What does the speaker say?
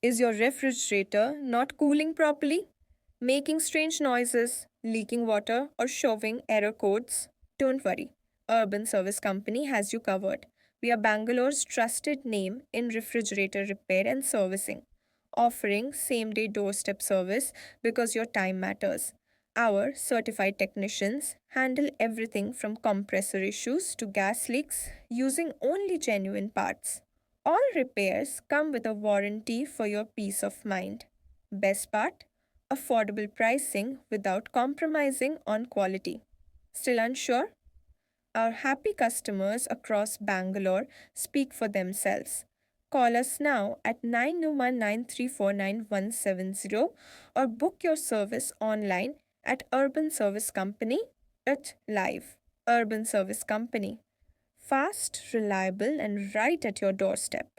Is your refrigerator not cooling properly? Making strange noises, leaking water, or showing error codes? Don't worry. Urban Service Company has you covered. We are Bangalore's trusted name in refrigerator repair and servicing, offering same day doorstep service because your time matters. Our certified technicians handle everything from compressor issues to gas leaks using only genuine parts. All repairs come with a warranty for your peace of mind. Best part? Affordable pricing without compromising on quality. Still unsure? Our happy customers across Bangalore speak for themselves. Call us now at 90193497170 or book your service online at Urban Service Company at Live. Urban Service Company. Fast, reliable, and right at your doorstep.